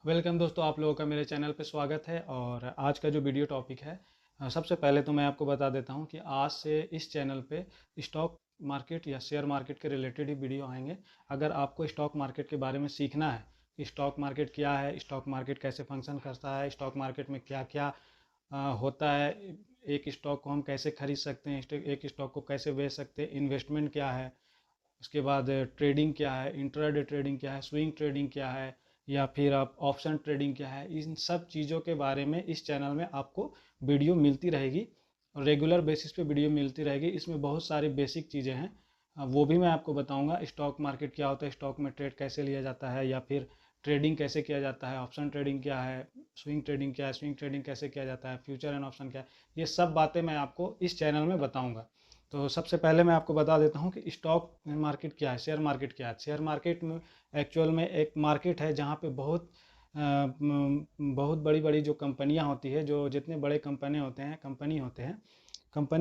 Welcome दोस्तों, आप लोगों का मेरे चैनल पे स्वागत है। और आज का जो वीडियो टॉपिक है, सबसे पहले तो मैं आपको बता देता हूँ कि आज से इस चैनल पे स्टॉक मार्केट या शेयर मार्केट के रिलेटेड ही वीडियो आएंगे। अगर आपको स्टॉक मार्केट के बारे में सीखना है कि स्टॉक मार्केट क्या है, स्टॉक मार्केट कैसे फंक्शन करता है, स्टॉक मार्केट में क्या क्या होता है, एक स्टॉक को हम कैसे खरीद सकते हैं, एक स्टॉक को कैसे बेच सकते हैं, इन्वेस्टमेंट क्या है, उसके बाद ट्रेडिंग क्या है, इंट्राडे ट्रेडिंग क्या है, स्विंग ट्रेडिंग क्या है, या फिर आप ऑप्शन ट्रेडिंग क्या है, इन सब चीज़ों के बारे में इस चैनल में आपको वीडियो मिलती रहेगी और रेगुलर बेसिस पे वीडियो मिलती रहेगी। इसमें बहुत सारी बेसिक चीज़ें हैं, वो भी मैं आपको बताऊंगा। स्टॉक मार्केट क्या होता है, स्टॉक में ट्रेड कैसे लिया जाता है, या फिर ट्रेडिंग कैसे किया जाता है, ऑप्शन ट्रेडिंग क्या है, स्विंग ट्रेडिंग क्या है, स्विंग ट्रेडिंग कैसे किया जाता है, फ्यूचर एंड ऑप्शन क्या है, ये सब बातें मैं आपको इस चैनल में बताऊंगा। तो सबसे पहले मैं आपको बता देता हूँ कि स्टॉक मार्केट क्या है, शेयर मार्केट क्या है। शेयर मार्केट में एक्चुअल में एक मार्केट है जहाँ पे बहुत बड़ी बड़ी जो कंपनियाँ होती है, जो जितने बड़े कंपनी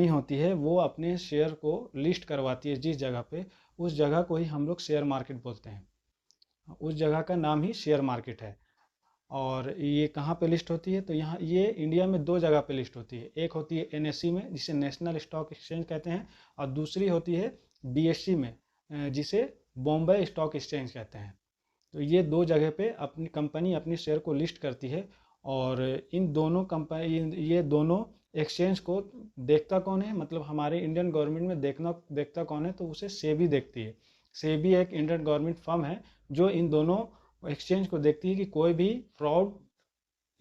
होती है, वो अपने शेयर को लिस्ट करवाती है जिस जगह पे, उस जगह को ही हम लोग शेयर मार्केट बोलते हैं। उस जगह का नाम ही शेयर मार्केट है। और ये कहाँ पे लिस्ट होती है, तो यहाँ ये इंडिया में दो जगह पे लिस्ट होती है। एक होती है एनएससी में, जिसे नेशनल स्टॉक एक्सचेंज कहते हैं, और दूसरी होती है बीएससी में, जिसे बॉम्बे स्टॉक एक्सचेंज कहते हैं। तो ये दो जगह पे अपनी कंपनी अपनी शेयर को लिस्ट करती है। और इन दोनों कंपनी, ये दोनों एक्सचेंज को देखता कौन है, मतलब हमारे इंडियन गवर्नमेंट में देखता कौन है, तो उसे सेबी देखती है। सेबी एक इंडियन गवर्नमेंट फर्म है जो इन दोनों एक्सचेंज को देखती है कि कोई भी फ्रॉड,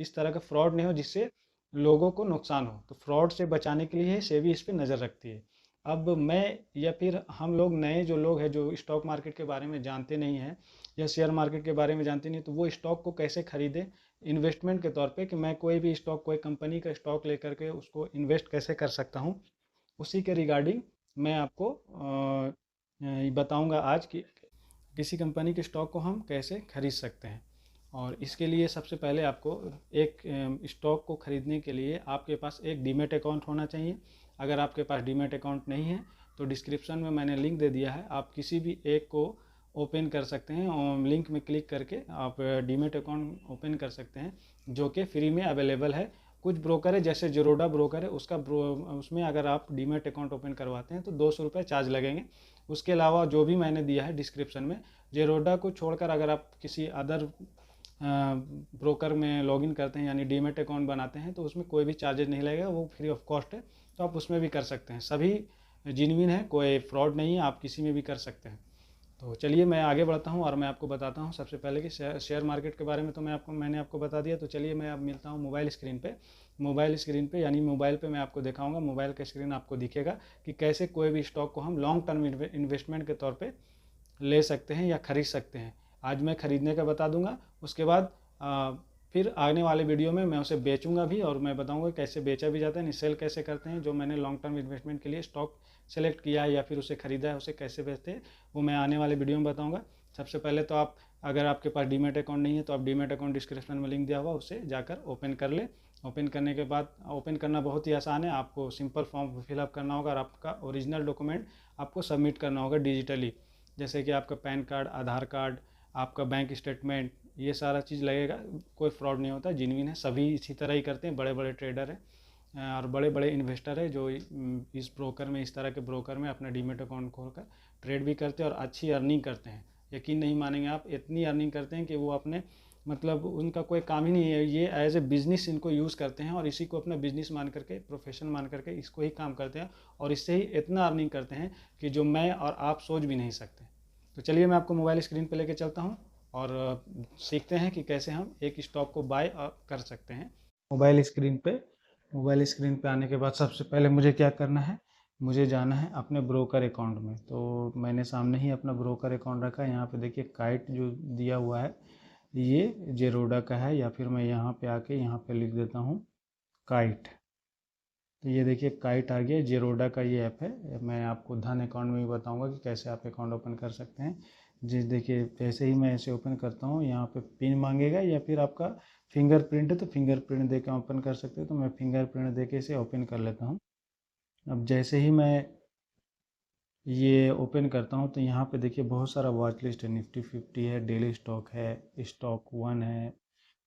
इस तरह का फ्रॉड नहीं हो जिससे लोगों को नुकसान हो। तो फ्रॉड से बचाने के लिए सेबी इस पर नज़र रखती है। अब मैं या फिर हम लोग नए जो लोग हैं, जो स्टॉक मार्केट के बारे में जानते नहीं हैं या शेयर मार्केट के बारे में जानते नहीं, तो वो स्टॉक को कैसे खरीदें इन्वेस्टमेंट के तौर पे, कि मैं कोई भी स्टॉक, कोई कंपनी का स्टॉक लेकर के उसको इन्वेस्ट कैसे कर सकता हूँ, उसी के रिगार्डिंग मैं आपको बताऊंगा आज कि किसी कंपनी के स्टॉक को हम कैसे खरीद सकते हैं। और इसके लिए सबसे पहले आपको एक स्टॉक को खरीदने के लिए आपके पास एक डीमेट अकाउंट होना चाहिए। अगर आपके पास डीमेट अकाउंट नहीं है तो डिस्क्रिप्शन में मैंने लिंक दे दिया है, आप किसी भी एक को ओपन कर सकते हैं और लिंक में क्लिक करके आप डीमेट अकाउंट ओपन कर सकते हैं, जो कि फ्री में अवेलेबल है। कुछ ब्रोकर है, जैसे जीरोडा ब्रोकर है, उसमें अगर आप डीमेट अकाउंट ओपन करवाते हैं तो 200 रुपये चार्ज लगेंगे। उसके अलावा जो भी मैंने दिया है डिस्क्रिप्शन में, जेरोडा को छोड़कर अगर आप किसी अदर ब्रोकर में लॉगिन करते हैं, यानी डीमेट अकाउंट बनाते हैं, तो उसमें कोई भी चार्जेज नहीं लगेगा, वो फ्री ऑफ कॉस्ट है। तो आप उसमें भी कर सकते हैं, सभी जिन्विन है, कोई फ्रॉड नहीं है, आप किसी में भी कर सकते हैं। तो चलिए मैं आगे बढ़ता हूँ और मैं आपको बताता हूँ सबसे पहले कि शेयर मार्केट के बारे में तो मैंने आपको बता दिया। तो चलिए मैं अब मिलता हूँ मोबाइल स्क्रीन पे। मोबाइल स्क्रीन पे यानी मोबाइल पे मैं आपको दिखाऊंगा, मोबाइल का स्क्रीन आपको दिखेगा कि कैसे कोई भी स्टॉक को हम लॉन्ग टर्म इन्वेस्टमेंट के तौर पे ले सकते हैं या खरीद सकते हैं। आज मैं खरीदने का बता दूंगा, उसके बाद फिर आने वाले वीडियो में मैं उसे बेचूंगा भी, और मैं बताऊंगा कैसे बेचा भी जाता है, सेल कैसे करते हैं। जो मैंने लॉन्ग टर्म इन्वेस्टमेंट के लिए स्टॉक सेलेक्ट किया है या फिर उसे खरीदा है, उसे कैसे बेचते हैं, वो मैं आने वाले वीडियो में बताऊंगा। सबसे पहले तो आप, अगर आपके पास डीमेट अकाउंट नहीं है तो आप डीमेट अकाउंट डिस्क्रिप्शन में लिंक दिया हुआ, उसे जाकर ओपन कर ले। ओपन करने के बाद, ओपन करना बहुत ही आसान है, आपको सिंपल फॉर्म फिलअप करना होगा और आपका ओरिजिनल डॉक्यूमेंट आपको सबमिट करना होगा डिजिटली, जैसे कि आपका पैन कार्ड, आधार कार्ड, आपका बैंक स्टेटमेंट, ये सारा चीज़ लगेगा। कोई फ्रॉड नहीं होता, जिन्विन है, सभी इसी तरह ही करते हैं। बड़े बड़े ट्रेडर हैं और बड़े बड़े इन्वेस्टर है जो इस ब्रोकर में, इस तरह के ब्रोकर में अपना डीमेट अकाउंट खोलकर ट्रेड भी करते हैं और अच्छी अर्निंग करते हैं। यकीन नहीं मानेंगे आप, इतनी अर्निंग करते हैं कि वो अपने, मतलब उनका कोई काम ही नहीं है, ये एज ए बिज़नेस इनको यूज़ करते हैं और इसी को अपना बिज़नेस मान करके, प्रोफेशन मान करके इसको ही काम करते हैं, और इससे ही इतना अर्निंग करते हैं कि जो मैं और आप सोच भी नहीं सकते। तो चलिए मैं आपको मोबाइल स्क्रीन पे लेके चलता हूँ और सीखते हैं कि कैसे हम एक स्टॉक को बाय कर सकते हैं मोबाइल स्क्रीन पे। मोबाइल स्क्रीन पे आने के बाद सबसे पहले मुझे क्या करना है, मुझे जाना है अपने ब्रोकर अकाउंट में। तो मैंने सामने ही अपना ब्रोकर अकाउंट रखा है। यहाँ पे देखिए काइट जो दिया हुआ है, ये जेरोडा का है, या फिर मैं यहाँ पे आके यहाँ पे लिख देता हूँ काइट। तो ये देखिए काइट आ गया, जेरोडा का ये ऐप है। मैं आपको धन अकाउंट में भी बताऊंगा कि कैसे आप अकाउंट ओपन कर सकते हैं। जी देखिए, जैसे ही मैं इसे ओपन करता हूँ, यहाँ पे पिन मांगेगा या फिर आपका फिंगरप्रिंट है तो फिंगरप्रिंट दे के ओपन कर सकते हैं। तो मैं फिंगरप्रिंट दे के इसे ओपन कर लेता हूँ। अब जैसे ही मैं ये ओपन करता हूँ तो यहाँ पे देखिए बहुत सारा वॉच लिस्ट है, निफ्टी 50 है, डेली स्टॉक है, स्टॉक 1 है,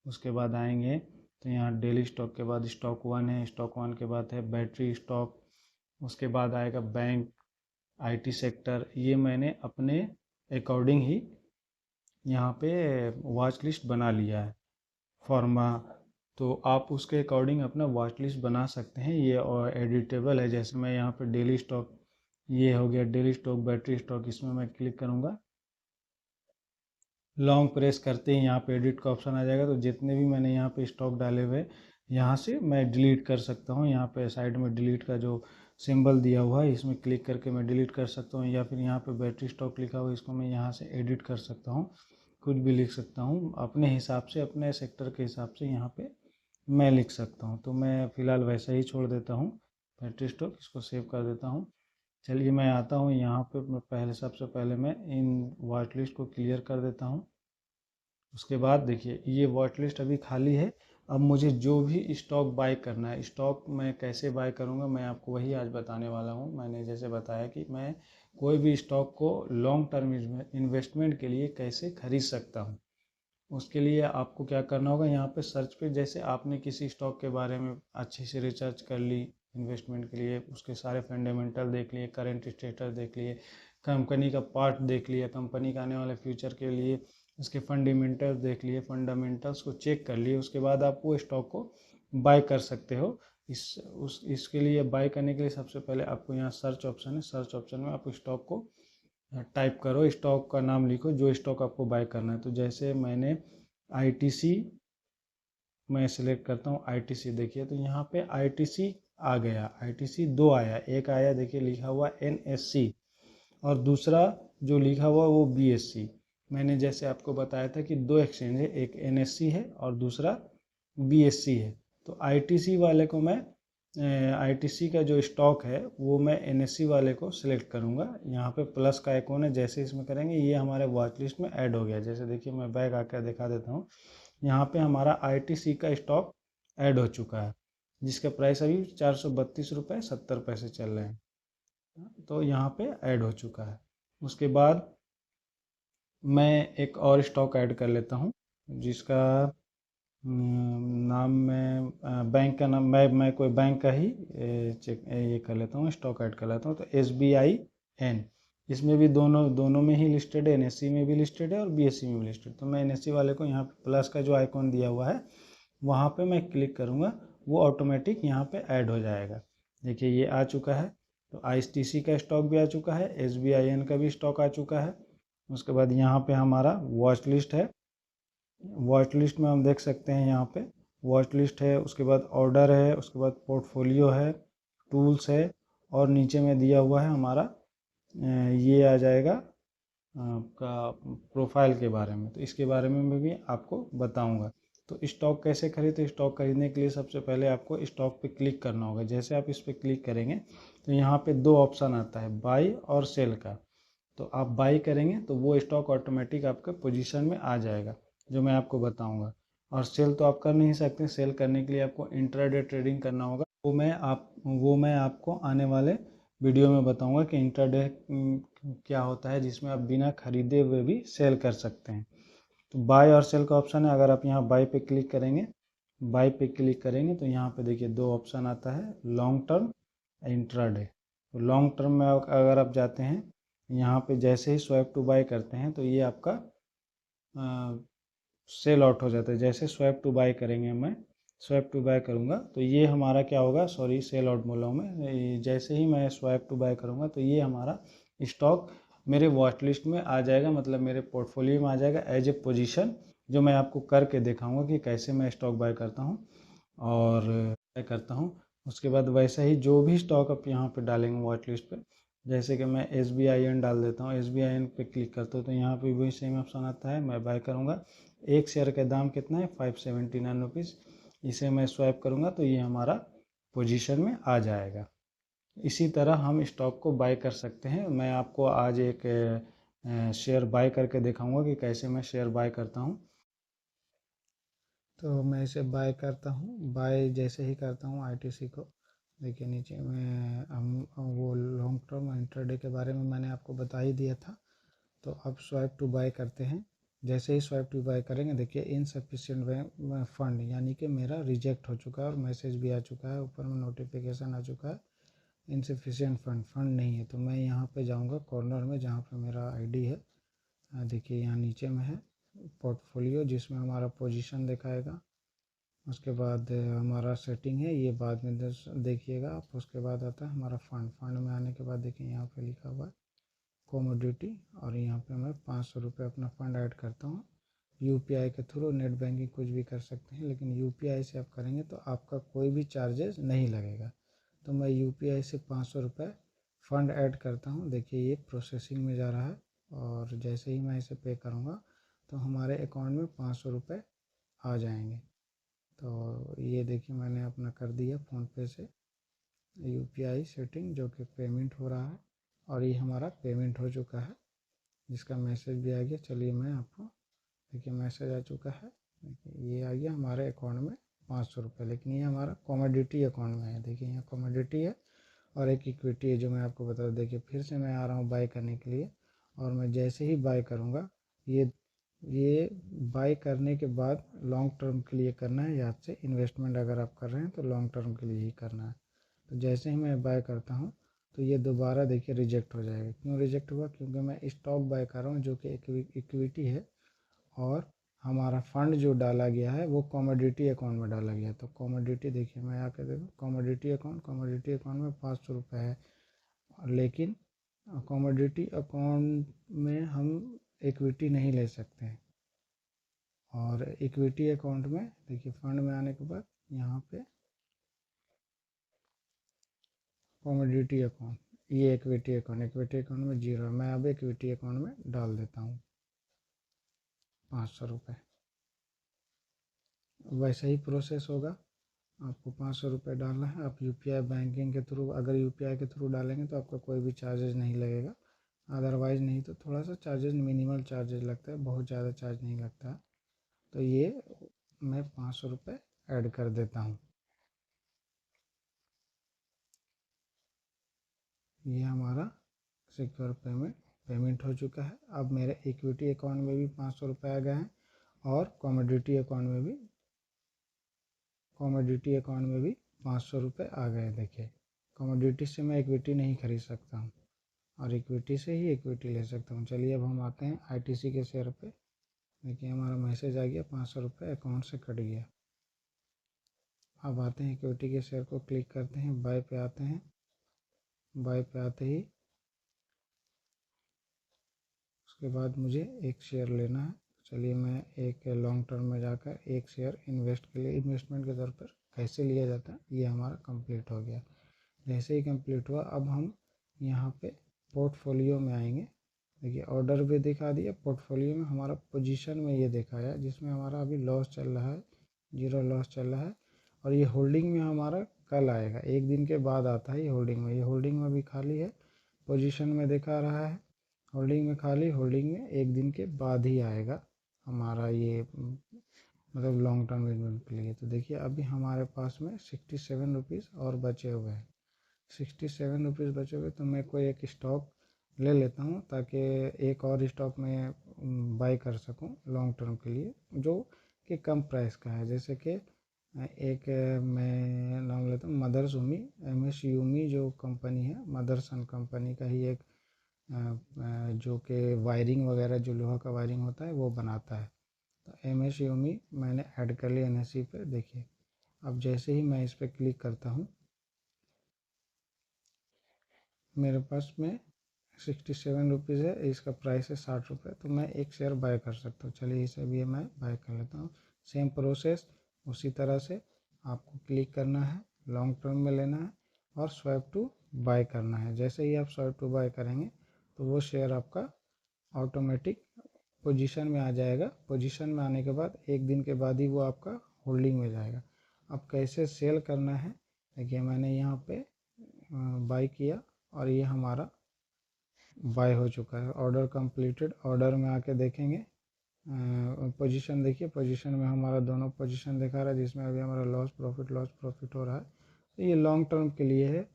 उसके बाद आएंगे तो यहाँ डेली स्टॉक के बाद स्टॉक 1 है, स्टॉक 1 के बाद है बैटरी स्टॉक, उसके बाद आएगा बैंक, आईटी सेक्टर। ये मैंने अपने अकॉर्डिंग ही यहाँ पे वॉच लिस्ट बना लिया है फॉर्मा। तो आप उसके अकॉर्डिंग अपना वॉच लिस्ट बना सकते हैं। ये और एडिटेबल है, जैसे मैं यहाँ पे डेली स्टॉक, ये हो गया डेली स्टॉक बैटरी स्टॉक, इसमें मैं क्लिक करूँगा, लॉन्ग प्रेस करते ही यहाँ पे एडिट का ऑप्शन आ जाएगा। तो जितने भी मैंने यहाँ पे स्टॉक डाले हुए यहाँ से मैं डिलीट कर सकता हूँ। यहाँ पे साइड में डिलीट का जो सिंबल दिया हुआ है इसमें क्लिक करके मैं डिलीट कर सकता हूँ, या फिर यहाँ पे बैटरी स्टॉक लिखा हुआ है इसको मैं यहाँ से एडिट कर सकता हूँ, कुछ भी लिख सकता हूँ अपने हिसाब से, अपने सेक्टर के हिसाब से यहाँ पे मैं लिख सकता हूँ। तो मैं फ़िलहाल वैसा ही छोड़ देता हूँ बैटरी स्टॉक, इसको सेव कर देता हूँ। चलिए मैं आता हूँ यहाँ पे, मैं पहले सबसे पहले मैं इन वॉच लिस्ट को क्लियर कर देता हूँ। उसके बाद देखिए ये वॉच लिस्ट अभी खाली है। अब मुझे जो भी स्टॉक बाय करना है, स्टॉक मैं कैसे बाय करूँगा मैं आपको वही आज बताने वाला हूँ। मैंने जैसे बताया कि मैं कोई भी स्टॉक को लॉन्ग टर्म इन्वेस्टमेंट के लिए कैसे खरीद सकता हूँ। उसके लिए आपको क्या करना होगा, यहाँ पे सर्च पे जैसे आपने किसी स्टॉक के बारे में अच्छे से रिसर्च कर ली इन्वेस्टमेंट के लिए, उसके सारे फंडामेंटल देख लिए, करंट स्टेटस देख लिए, कंपनी का पार्ट देख लिया, कंपनी का आने वाले फ्यूचर के लिए उसके फंडामेंटल्स देख लिए, फंडामेंटल्स को चेक कर लिए, उसके बाद आप वो स्टॉक को बाय कर सकते हो। इसके लिए बाय करने के लिए सबसे पहले आपको यहाँ सर्च ऑप्शन है, सर्च ऑप्शन में आप स्टॉक को टाइप करो, स्टॉक का नाम लिखो जो स्टॉक आपको बाय करना है। तो जैसे मैंने आईटीसी मैं सिलेक्ट करता हूँ, आईटीसी देखिए तो यहाँ पे आईटीसी आ गया, आईटीसी 2 आया, एक आया देखिए लिखा हुआ एनएससी और दूसरा जो लिखा हुआ वो बीएससी। मैंने जैसे आपको बताया था कि 2 एक्सचेंज है, एक एनएससी है और दूसरा बीएससी है। तो आईटीसी वाले को मैं आईटीसी का जो स्टॉक है वो मैं एनएससी वाले को सिलेक्ट करूंगा। यहाँ पे प्लस का आइकॉन है, जैसे इसमें करेंगे ये हमारे वॉच लिस्ट में ऐड हो गया। जैसे देखिए मैं बैक आकर दिखा देता हूँ, यहाँ पे हमारा आईटीसी का स्टॉक ऐड हो चुका है जिसका प्राइस अभी 432 रुपये 70 पैसे चल रहे हैं। तो यहाँ पे ऐड हो चुका है। उसके बाद मैं एक और स्टॉक ऐड कर लेता हूँ जिसका नाम मैं बैंक का नाम मैं कोई बैंक का ही चेक ये कर लेता हूँ, स्टॉक ऐड कर लेता हूँ। तो SBIN इसमें भी दोनों में ही लिस्टेड है, एनएससी में भी लिस्टेड है और बीएससी में भी लिस्टेड। तो मैं एनएससी वाले को यहाँ पे प्लस का जो आइकॉन दिया हुआ है वहाँ पे मैं क्लिक करूँगा, वो ऑटोमेटिक यहाँ पे ऐड हो जाएगा। देखिए ये आ चुका है। तो ITC का स्टॉक भी आ चुका है, SBIN का भी स्टॉक आ चुका है। उसके बाद यहाँ पे हमारा वॉच लिस्ट है, वॉच लिस्ट में हम देख सकते हैं यहाँ पे वॉच लिस्ट है, उसके बाद ऑर्डर है, उसके बाद पोर्टफोलियो है, टूल्स है और नीचे में दिया हुआ है हमारा ये आ जाएगा आपका प्रोफाइल के बारे में। तो इसके बारे में भी आपको बताऊंगा। तो स्टॉक कैसे खरीदे, स्टॉक खरीदने के लिए सबसे पहले आपको स्टॉक पे क्लिक करना होगा। जैसे आप इस पर क्लिक करेंगे तो यहाँ पे 2 ऑप्शन आता है, बाई और सेल का। तो आप बाई करेंगे तो वो स्टॉक ऑटोमेटिक आपके पोजीशन में आ जाएगा जो मैं आपको बताऊंगा। और सेल तो आप कर नहीं सकते, सेल करने के लिए आपको इंट्राडे ट्रेडिंग करना होगा। वो मैं आपको आने वाले वीडियो में बताऊंगा कि इंट्राडे क्या होता है, जिसमें आप बिना खरीदे हुए भी सेल कर सकते हैं। तो बाय और सेल का ऑप्शन है। अगर आप यहाँ बाय पे क्लिक करेंगे, बाय पे क्लिक करेंगे तो यहाँ पे देखिए 2 ऑप्शन आता है, लॉन्ग टर्म, इंट्राडे। तो लॉन्ग टर्म में अगर आप जाते हैं यहाँ पे जैसे ही स्वैप टू बाय करते हैं तो ये आपका सेल आउट हो जाता है। जैसे स्वैप टू बाय करेंगे, मैं स्वैप टू बाय करूँगा तो ये हमारा क्या होगा, सॉरी सेल आउट बोला हूँ मैं, जैसे ही मैं स्वैप टू बाय करूँगा तो ये हमारा स्टॉक मेरे वॉच लिस्ट में आ जाएगा, मतलब मेरे पोर्टफोलियो में आ जाएगा एज ए पोजीशन, जो मैं आपको करके दिखाऊंगा कि कैसे मैं स्टॉक बाय करता हूँ और बाय करता हूँ। उसके बाद वैसे ही जो भी स्टॉक आप यहाँ पे डालेंगे वॉच लिस्ट पे, जैसे कि मैं SBIN डाल देता हूँ, SBIN पे क्लिक करता हूँ तो यहाँ पे वही सेम ऑप्शन आता है, मैं बाय करूँगा। एक शेयर का दाम कितना है, 579 रुपीज़। इसे मैं स्वैप करूँगा तो ये हमारा पोजीशन में आ जाएगा। इसी तरह हम स्टॉक को बाय कर सकते हैं। मैं आपको आज एक शेयर बाय करके दिखाऊंगा कि कैसे मैं शेयर बाय करता हूँ। तो मैं इसे बाय करता हूँ, बाय जैसे ही करता हूँ ITC को, देखिए नीचे में हम वो लॉन्ग टर्म इंट्राडे के बारे में मैंने आपको बता ही दिया था। तो अब स्वाइप टू बाय करते हैं, जैसे ही स्वाइप टू बाय करेंगे देखिए इनसफिशिएंट फंड, यानी कि मेरा रिजेक्ट हो चुका है और मैसेज भी आ चुका है, ऊपर में नोटिफिकेशन आ चुका है इनसफिशिएंट फंड नहीं है। तो मैं यहाँ पे जाऊँगा कॉर्नर में जहाँ पे मेरा आईडी है, देखिए यहाँ नीचे में है पोर्टफोलियो जिसमें हमारा पोजीशन दिखाएगा। उसके बाद हमारा सेटिंग है, ये बाद में देखिएगा आप। उसके बाद आता है हमारा फंड में आने के बाद देखिए यहाँ पे लिखा हुआ है कमोडिटी, और यहाँ पे मैं 500 रुपये अपना फ़ंड ऐड करता हूँ। यूपीआई के थ्रू नेट बैंकिंग कुछ भी कर सकते हैं, लेकिन यूपीआई से आप करेंगे तो आपका कोई भी चार्जेस नहीं लगेगा। तो मैं यूपीआई से 500 रुपये फ़ंड ऐड करता हूँ। देखिए ये प्रोसेसिंग में जा रहा है, और जैसे ही मैं इसे पे करूँगा तो हमारे अकाउंट में 500 रुपये आ जाएंगे। तो ये देखिए मैंने अपना कर दिया फ़ोनपे से यूपीआई सेटिंग, जो कि पेमेंट हो रहा है, और ये हमारा पेमेंट हो चुका है जिसका मैसेज भी आ गया। चलिए मैं आपको, देखिए मैसेज आ चुका है, देखिए ये आ गया हमारे अकाउंट में 500 रुपये, लेकिन ये हमारा कमोडिटी अकाउंट में है। देखिए यहाँ कमोडिटी है और एक इक्विटी है जो मैं आपको बता दूँ। देखिए फिर से मैं आ रहा हूँ बाय करने के लिए, और मैं जैसे ही बाय करूँगा, ये बाय करने के बाद लॉन्ग टर्म के लिए करना है, याद से इन्वेस्टमेंट अगर आप कर रहे हैं तो लॉन्ग टर्म के लिए ही करना है। तो जैसे ही मैं बाय करता हूँ तो ये दोबारा देखिए रिजेक्ट हो जाएगा। क्यों रिजेक्ट हुआ? क्योंकि मैं स्टॉक बाय कर रहा हूँ जो कि इक्विटी है, और हमारा फंड जो डाला गया है वो कमोडिटी अकाउंट में डाला गया है। तो कमोडिटी देखिए मैं आके देखूँ कमोडिटी अकाउंट में 500 रुपये है, लेकिन कमोडिटी अकाउंट में हम इक्विटी नहीं ले सकते हैं। और इक्विटी अकाउंट में देखिए फंड में आने के बाद यहाँ पे कमोडिटी अकाउंट, ये इक्विटी अकाउंट में जीरो है। मैं अब इक्विटी अकाउंट में डाल देता हूँ 500 रुपये। वैसा ही प्रोसेस होगा, आपको 500 रुपये डालना है। आप यूपीआई बैंकिंग के थ्रू, अगर यूपीआई के थ्रू डालेंगे तो आपका कोई भी चार्जेस नहीं लगेगा, अदरवाइज़ नहीं तो थोड़ा सा चार्जेस, मिनिमल चार्जेस लगता है, बहुत ज़्यादा चार्ज नहीं लगता है। तो ये मैं 500 रुपये ऐड कर देता हूँ। ये हमारा सिक्योर पेमेंट हो चुका है। अब मेरे इक्विटी अकाउंट में भी 500 रुपये आ गए हैं, और कमोडिटी अकाउंट में भी 500 रुपये आ गए। देखिए कमोडिटी से मैं इक्विटी नहीं खरीद सकता हूँ, और इक्विटी से ही इक्विटी ले सकता हूँ। चलिए अब हम आते हैं आईटीसी के शेयर पे। देखिए हमारा मैसेज आ गया 500 रुपये अकाउंट से कट गया। अब आते हैं इक्विटी के शेयर को क्लिक करते हैं, बाय पे आते हैं। बाय पे आते ही उसके बाद मुझे एक शेयर लेना है। चलिए मैं एक लॉन्ग टर्म में जाकर एक शेयर इन्वेस्टमेंट के तौर पर कैसे लिया जाता है ये हमारा कंप्लीट हो गया। जैसे ही कंप्लीट हुआ अब हम यहाँ पे पोर्टफोलियो में आएंगे। देखिए ऑर्डर भी दिखा दिया, पोर्टफोलियो में हमारा पोजीशन में ये दिखाया जिसमें हमारा अभी लॉस चल रहा है, जीरो लॉस चल रहा है। और ये होल्डिंग में हमारा कल आएगा, एक दिन के बाद आता है ये होल्डिंग में भी खाली है, पोजीशन में दिखा रहा है होल्डिंग में खाली, होल्डिंग में एक दिन के बाद ही आएगा हमारा ये, मतलब लॉन्ग टर्म इन्वेस्टमेंट के लिए। तो देखिए अभी हमारे पास में 67 रुपीज़ और बचे हुए हैं। 67 रुपीज़ बचे हुए, तो मैं कोई एक स्टॉक ले लेता हूँ ताकि एक और स्टॉक में बाय कर सकूँ लॉन्ग टर्म के लिए, जो कि कम प्राइस का है। जैसे कि एक मैं नाम लेता हूँ मदरसुमी, MS यूमी जो कंपनी है, मदरसन कंपनी का ही एक जो कि वायरिंग वगैरह, जो लोहा का वायरिंग होता है वो बनाता है। तो MS यूमी मैंने ऐड कर लिया NSE पे। देखिए अब जैसे ही मैं इस पर क्लिक करता हूँ मेरे पास में 67 रुपीज़ है, इसका प्राइस है 60 रुपये, तो मैं एक शेयर बाय कर सकता हूँ। चलिए इसे भी मैं बाय कर लेता हूँ। सेम प्रोसेस उसी तरह से आपको क्लिक करना है, लॉन्ग टर्म में लेना है और स्वाइप टू बाय करना है। जैसे ही आप स्वाइप टू बाय करेंगे तो वो शेयर आपका ऑटोमेटिक पोजीशन में आ जाएगा। पोजीशन में आने के बाद एक दिन के बाद ही वो आपका होल्डिंग में जाएगा। अब कैसे सेल करना है, देखिए मैंने यहाँ पे बाय किया और ये हमारा बाय हो चुका है, ऑर्डर कंप्लीटेड। ऑर्डर में आके देखेंगे पोजीशन, देखिए पोजीशन में हमारा दोनों पोजीशन दिखा रहा है, जिसमें अभी हमारा लॉस प्रॉफिट हो रहा है। तो ये लॉन्ग टर्म के लिए है,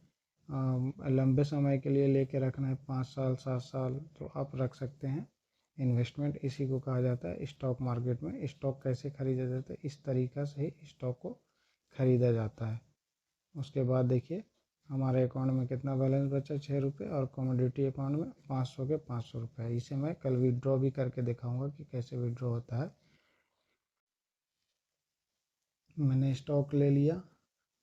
लंबे समय के लिए लेके रखना है, 5 साल 7 साल तो आप रख सकते हैं। इन्वेस्टमेंट इसी को कहा जाता है। स्टॉक मार्केट में स्टॉक कैसे खरीदा जाता है, इस तरीक़ा से ही स्टॉक को ख़रीदा जाता है। उसके बाद देखिए हमारे अकाउंट में कितना बैलेंस बचा, 6 रुपये, और कमोडिटी अकाउंट में 500 के 500 रुपये है। इसे मैं कल विड्रॉ भी करके दिखाऊंगा कि कैसे विड्रॉ होता है। मैंने स्टॉक ले लिया।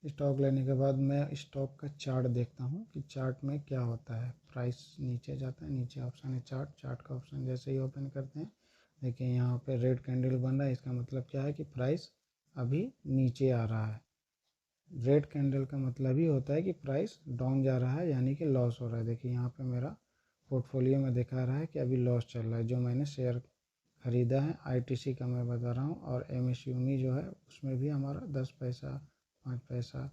स्टॉक लेने के बाद मैं स्टॉक का चार्ट देखता हूँ कि चार्ट में क्या होता है। प्राइस नीचे जाता है, नीचे ऑप्शन है चार्ट। चार्ट का ऑप्शन जैसे ही ओपन करते हैं, देखिए यहाँ पे रेड कैंडल बन रहा है। इसका मतलब क्या है कि प्राइस अभी नीचे आ रहा है। रेड कैंडल का मतलब ही होता है कि प्राइस डाउन जा रहा है, यानी कि लॉस हो रहा है। देखिए यहाँ पे मेरा पोर्टफोलियो में दिखा रहा है कि अभी लॉस चल रहा है। जो मैंने शेयर ख़रीदा है आईटीसी का मैं बता रहा हूँ, और एमएसयूमी जो है उसमें भी हमारा 10 पैसा 5 पैसा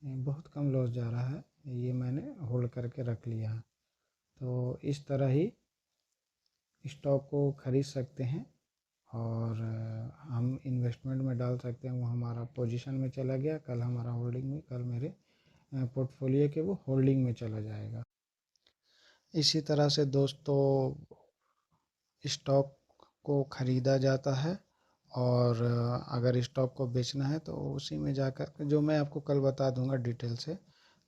बहुत कम लॉस जा रहा है। ये मैंने होल्ड करके रख लिया है। तो इस तरह ही स्टॉक को ख़रीद सकते हैं, और हम इन्वेस्टमेंट में डाल सकते हैं। वो हमारा पोजीशन में चला गया, कल हमारा होल्डिंग में, कल मेरे पोर्टफोलियो के वो होल्डिंग में चला जाएगा। इसी तरह से दोस्तों स्टॉक को ख़रीदा जाता है, और अगर स्टॉक को बेचना है तो उसी में जाकर जो मैं आपको कल बता दूंगा डिटेल से।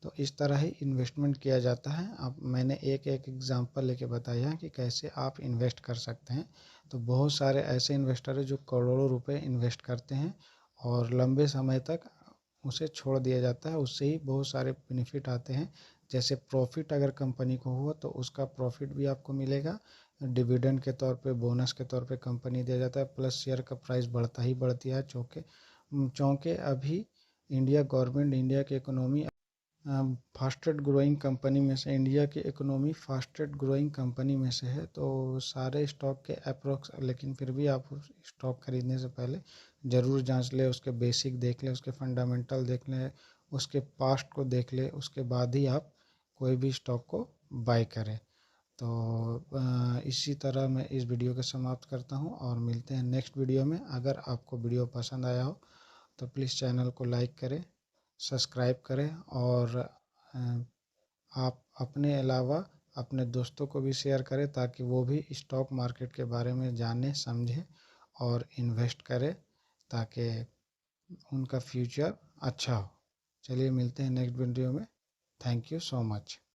तो इस तरह ही इन्वेस्टमेंट किया जाता है। अब मैंने एक एक एग्जांपल लेके बताया कि कैसे आप इन्वेस्ट कर सकते हैं। तो बहुत सारे ऐसे इन्वेस्टर हैं जो करोड़ों रुपए इन्वेस्ट करते हैं और लंबे समय तक उसे छोड़ दिया जाता है। उससे ही बहुत सारे बेनिफिट आते हैं। जैसे प्रॉफिट अगर कंपनी को हुआ तो उसका प्रॉफिट भी आपको मिलेगा, डिविडेंड के तौर पे, बोनस के तौर पे कंपनी दिया जाता है, प्लस शेयर का प्राइस बढ़ता ही बढ़ती है। चूँकि अभी इंडिया गवर्नमेंट इंडिया की इकोनॉमी फास्टेस्ट ग्रोइंग कंपनी में से, इंडिया की इकोनॉमी फास्टेस्ट ग्रोइंग कंपनी में से है। तो सारे स्टॉक के अप्रोक्स, लेकिन फिर भी आप स्टॉक खरीदने से पहले ज़रूर जांच लें, उसके बेसिक देख लें, उसके फंडामेंटल देख लें, उसके पास्ट को देख लें, उसके बाद ही आप कोई भी स्टॉक को बाय करें। तो इसी तरह मैं इस वीडियो को समाप्त करता हूं, और मिलते हैं नेक्स्ट वीडियो में। अगर आपको वीडियो पसंद आया हो तो प्लीज़ चैनल को लाइक करें, सब्सक्राइब करें, और आप अपने अलावा अपने दोस्तों को भी शेयर करें ताकि वो भी स्टॉक मार्केट के बारे में जाने समझें और इन्वेस्ट करें, ताकि उनका फ्यूचर अच्छा हो। चलिए मिलते हैं नेक्स्ट वीडियो में। Thank you so much.